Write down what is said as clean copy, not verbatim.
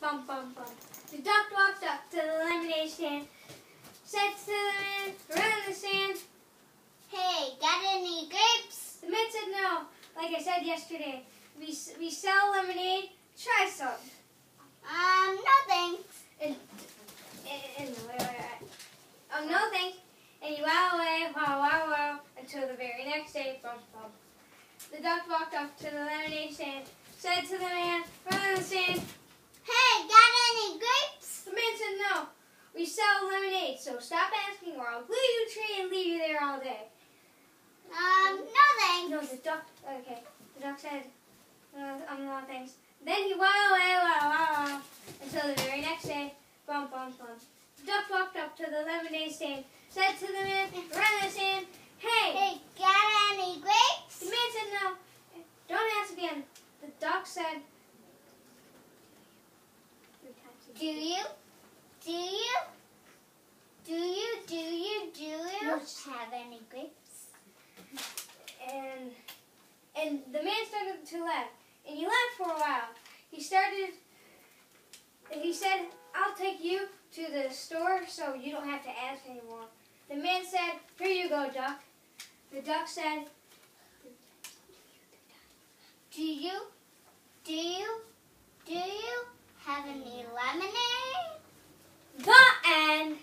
bum, bum, bum. The duck walked up to the lemonade stand, said to the man around the stand, "Hey, got any grapes?" The man said no. Like I said yesterday, we sell lemonade. Try some. No thanks. And no thanks. And he wowed away, wow, until the very next day, bum, bum. The duck walked up to the lemonade stand, said to the man around the stand, "Hey, got any grapes?" The man said no. We sell lemonade, so stop asking or I'll glue you a tree and leave you there all day. No thanks. No, the duck, okay. The duck said, no thanks. Then he wowed away, wow, until the very next day, bum, bum, bum. The duck walked up to the lemonade stand, said to the man around the stand, Hey, got any grapes? The man said no. Don't ask again. The duck said, Do you? Have any grapes? And the man started to laugh. And he laughed for a while. He said, I'll take you to the store so you don't have to ask anymore. The man said, here you go, duck. The duck said, Do you have any lemonade? The end.